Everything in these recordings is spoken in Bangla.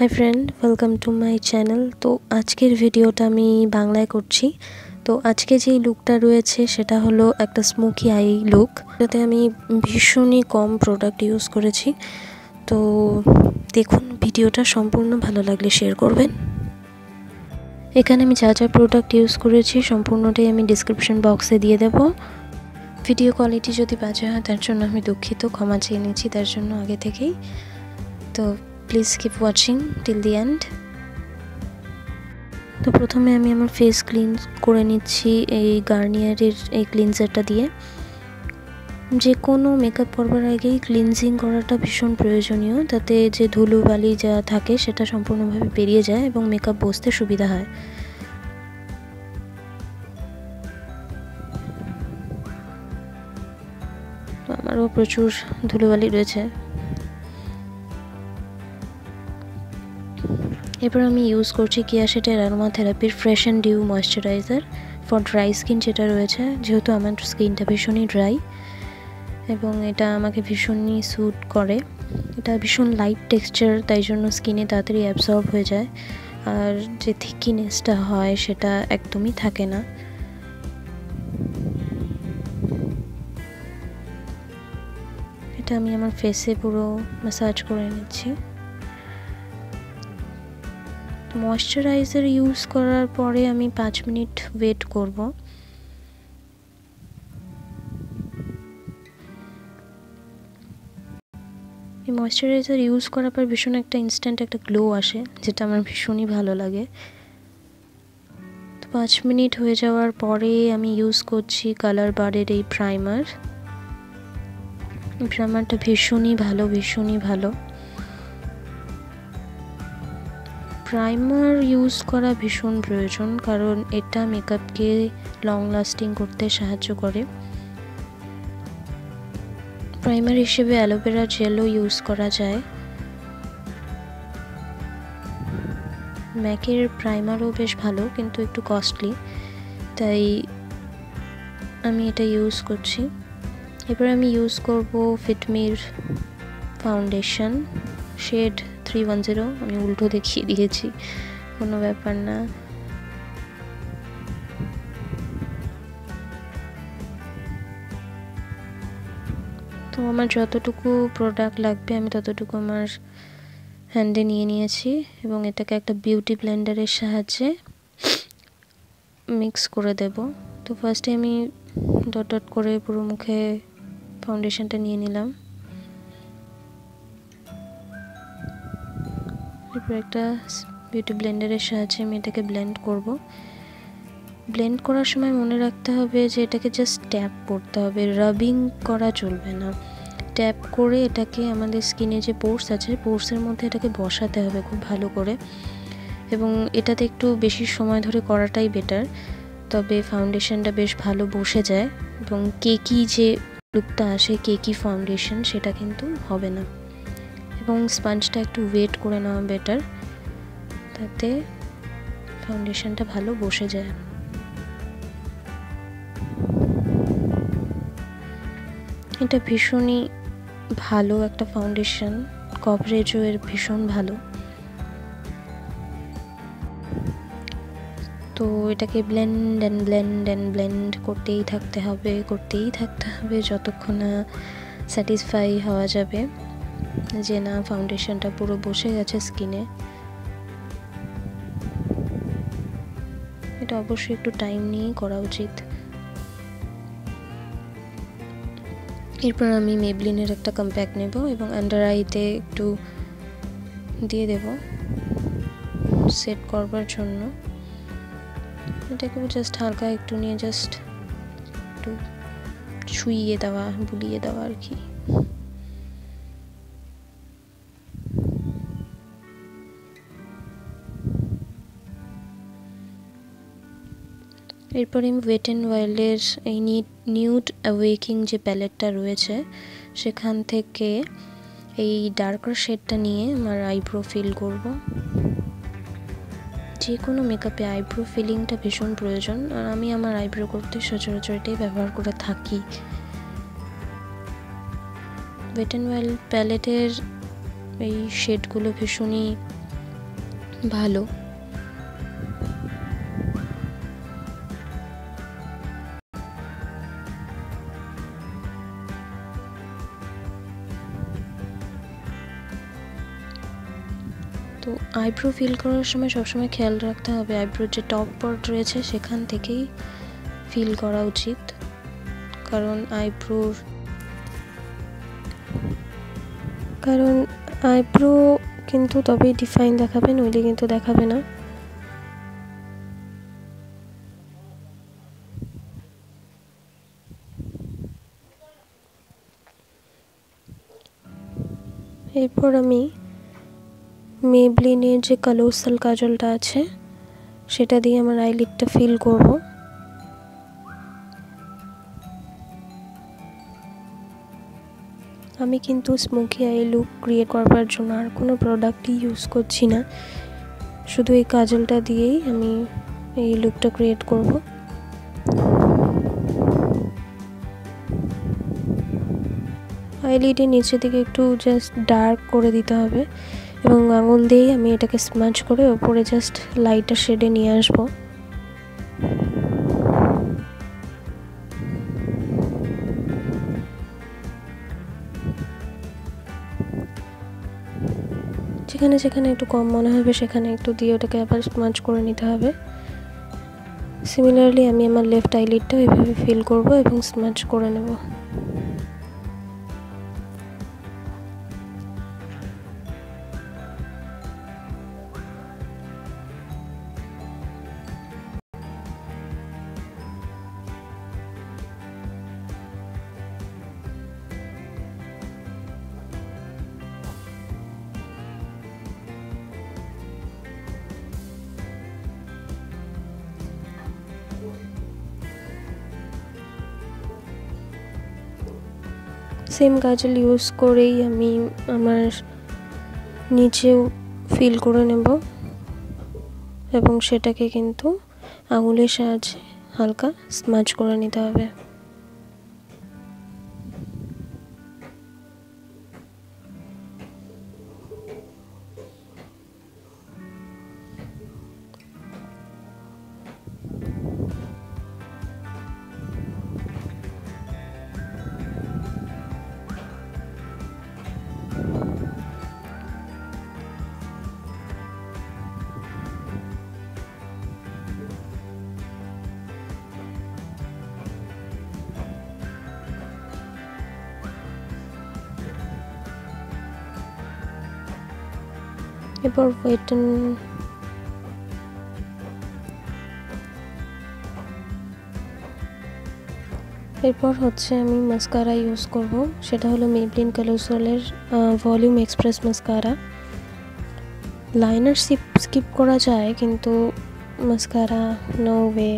High friend welcome to my channel. तो आजकेर भिडियोटा आमी बांगलाय करछि। तो आज के जे लुकटा रयेछे सेटा हलो एकटा स्मोकी आई लुक, जेटाते आमी भीषणই कम प्रोडक्ट यूज करेछि। तो देखुन भिडियोटा सम्पूर्ण भालो लागले शेयर करबेन। एखाने आमी जा जा प्रोडक्ट यूज करेछि सम्पूर्णटाई आमी डिस्क्रिप्शन बक्से दिए देब। भिडियो क्वालिटी जदि बाजे हय तार जोन्नो आमी दुःखित, क्षमा चेये निচ্ছি तार जोन्नो आगे थेकेई। तो please keep watching till the and. तो प्रथमे आमी आमार फेस क्लिन करे निচ্ছি এই গার্নিয়ারের এই ক্লিনজারটা দিয়ে। যে কোনো মেকআপ করবার আগেই ক্লিনজিং করাটা ভীষণ প্রয়োজনীয়, তাতে যে ধুলোবালি যা থাকে সেটা সম্পূর্ণভাবে বেরিয়ে যায় এবং মেকআপ বসতে সুবিধা হয়। তো আমারও প্রচুর ধুলোবালি রয়েছে। এবার আমি ইউজ করছি কিয়াশেটের অ্যারোমা থেরাপির fresh and dew moisturiser for dry skin, যেটা রয়েছে যেহেতু আমার স্কিনটা ভীষণই ড্রাই এবং এটা আমাকে ভীষণই স্যুট করে। এটা ভীষণ লাইট টেক্সচার, তাই জন্য স্কিনে তাড়াতাড়ি অ্যাবসর্ব হয়ে যায়, আর যে থিকিনেসটা হয় সেটা একদমই থাকে না। এটা আমি আমার ফেসে পুরো ম্যাসাজ করে নিচ্ছি। ময়েশ্চারাইজার ইউজ করার পরে আমি 5 মিনিট ওয়েট করব। এই ময়েশ্চারাইজার ইউজ করার পর ভীষণ একটা ইনস্ট্যান্ট একটা গ্লো আসে, যেটা আমার ভীষণই ভালো লাগে। তো 5 মিনিট হয়ে যাওয়ার পরে আমি ইউজ করছি কালারবারের এই প্রাইমার। প্রাইমারটা ভীষণই ভালো। প্রাইমার ইউজ করা ভীষণ প্রয়োজন, কারণ এটা মেকআপকে লং লাস্টিং করতে সাহায্য করে। প্রাইমার হিসেবে অ্যালোভেরা জেলও ইউজ করা যায়। ম্যাকের প্রাইমারও বেশ ভালো, কিন্তু একটু কস্টলি, তাই আমি এটা ইউজ করছি। এবার আমি ইউজ করব ফিটমির ফাউন্ডেশন শেড 310। আমি উল্টো দেখিয়ে দিয়েছি, কোনো ব্যাপার না। তো আমার যতটুকু প্রোডাক্ট লাগবে আমি ততটুকু আমার হ্যান্ডে নিয়ে নিয়েছি এবং এটাকে একটা বিউটি ব্লেন্ডারের সাহায্যে মিক্স করে দেব। তো ফার্স্টে আমি ডট ডট করে পুরো মুখে ফাউন্ডেশনটা নিয়ে নিলাম। এরপর একটা বিউটি ব্লেন্ডারের সাহায্যে আমি এটাকে ব্লেন্ড করব। ব্লেন্ড করার সময় মনে রাখতে হবে যে এটাকে জাস্ট ট্যাপ করতে হবে, রাবিং করা চলবে না। ট্যাপ করে এটাকে আমাদের স্কিনে যে পোর্স আছে পোর্সের মধ্যে এটাকে বসাতে হবে খুব ভালো করে, এবং এটাতে একটু বেশি সময় ধরে করাটাই বেটার, তবে ফাউন্ডেশনটা বেশ ভালো বসে যায় এবং কেকি যে লুকটা আসে, কেকি ফাউন্ডেশন, সেটা কিন্তু হবে না। এবং স্পঞ্জটা একটু ওয়েট করে নেওয়া বেটার, তাতে ফাউন্ডেশনটা ভালো বসে যায়। এটা ভীষণই ভালো একটা ফাউন্ডেশন, কভারেজও এর ভীষণ ভালো। তো এটাকে ব্লেন্ড করতেই থাকতে হবে যতক্ষণ না স্যাটিসফাই হওয়া যাবে যে না ফাউন্ডেশনটা পুরো বসে গেছে স্কিনে। এটা অবশ্যই একটু টাইম নিয়েই করা উচিত। এরপর আমি মেবলিনের একটা কম্প্যাক্ট নেব এবং আন্ডার আইতে একটু দিয়ে দেব সেট করবার জন্য। এটাকে জাস্ট হালকা একটু নিয়ে জাস্ট একটু ছুঁইয়ে দেওয়া, বুলিয়ে দেওয়া আর কি। এরপরে আমি ওয়েট অ্যান্ড ওয়াইল্ডের এই নিউড অ্যাওয়েকিং যে প্যালেটটা রয়েছে সেখান থেকে এই ডার্কার শেডটা নিয়ে আমার আইব্রো ফিল করব। যে কোনো মেকআপে আইব্রো ফিলিংটা ভীষণ প্রয়োজন, আর আমি আমার আইব্রো করতে সচরাচর এটাই ব্যবহার করে থাকি। ওয়েট অ্যান্ড ওয়াইল্ড প্যালেটের এই শেডগুলো ভীষণই ভালো। তো আইব্রো ফিল করার সময় সবসময় খেয়াল রাখতে হবে আইব্রোর যে টপ পার্ট রয়েছে সেখান থেকেই ফিল করা উচিত, কারণ আইব্রো কিন্তু তবেই ডিফাইন দেখাবে, নইলে কিন্তু দেখাবে না। এরপর আমি মেবলিনের যে কলোসাল কাজলটা আছে সেটা দিয়ে আমার আইলিডটা ফিল করব। আমি কিন্তু স্মোকি আই লুক ক্রিয়েট করবার জন্য আর কোনো প্রোডাক্টই ইউজ করছি না, শুধু এই কাজলটা দিয়েই আমি এই লুকটা ক্রিয়েট করব। আইলিডের নিচের দিকে একটু জাস্ট ডার্ক করে দিতে হবে এবং আঙুল দিয়েই আমি এটাকে স্মাজ করে ওপরে জাস্ট লাইটার শেডে নিয়ে আসবো। যেখানে যেখানে একটু কম মনে হবে সেখানে একটু দিয়ে ওটাকে আবার স্মাজ করে নিতে হবে। সিমিলারলি আমি আমার লেফট আইলিডটা এইভাবে ফিল করব এবং স্মাজ করে নেব। সেম কাজল ইউজ করেই আমি আমার নিচেও ফিল করে নেব এবং সেটাকে কিন্তু আঙুলের সাহায্যে হালকা স্মাজ করে নিতে হবে। এরপর এরপর হচ্ছে আমি মাস্কারা ইউজ করব, সেটা হলো মেবলিন কলোসালের volume express mascara. Liner skip করা যায় কিন্তু মাস্কারা নো ওয়ে।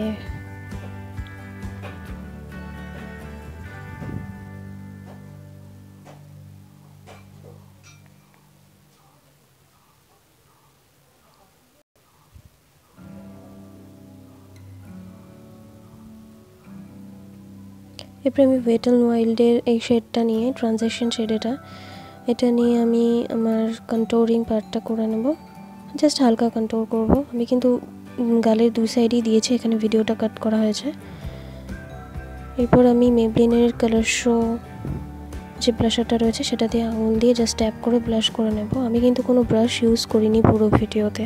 এরপর আমি ওয়েট এন্ড ওয়াইল্ডের এই শেডটা নিয়ে, ট্রানজিশন শেড এটা নিয়ে আমি আমার কন্ট্রোলিং পার্টটা করে নেব। জাস্ট হালকা কন্ট্রোল করব। আমি কিন্তু গালের দুই সাইডেই দিয়েছি, এখানে ভিডিওটা কাট করা হয়েছে। এরপর আমি মেবলিনের কালার শো যে ব্লাশারটা রয়েছে সেটা দিয়ে আঙুল দিয়ে জাস্ট ট্যাপ করে ব্লাশ করে নেব। আমি কিন্তু কোনো ব্রাশ ইউজ করিনি পুরো ভিডিওতে।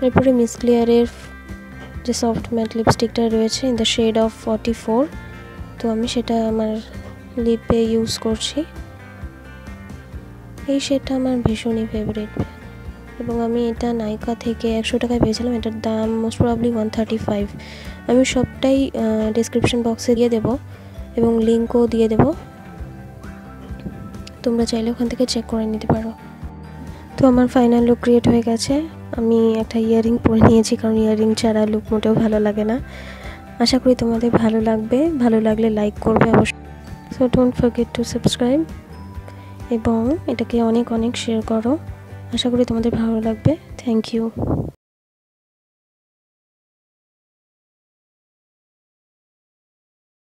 এরপরে মিসক্লিয়ারের যে সফট ম্যাট লিপস্টিকটা রয়েছে ইন দ্য শেড অফ 44, তো আমি সেটা আমার লিপে ইউজ করছি। এই শেডটা আমার ভীষণই ফেভারিট এবং আমি এটা নাইকা থেকে 100 টাকায় পেয়েছিলাম। এটার দাম মোস্ট প্রবাবলি 135। আমি সবটাই ডেসক্রিপশন বক্সে দিয়ে দেব এবং লিঙ্কও দিয়ে দেব, তোমরা চাইলে ওখান থেকে চেক করে নিতে পারো। তো আমার ফাইনাল লুক ক্রিয়েট হয়ে গেছে। আমি একটা ইয়াররিং পরে নিয়েছি কারণ ইয়াররিং ছাড়া লুক মোটেও ভালো লাগে না। আশা করি তোমাদের ভালো লাগবে, ভালো লাগলে লাইক করবে অবশ্যই। So don't forget to subscribe এবং এটাকে অনেক অনেক শেয়ার করো। আশা করি তোমাদের ভালো লাগবে। Thank you.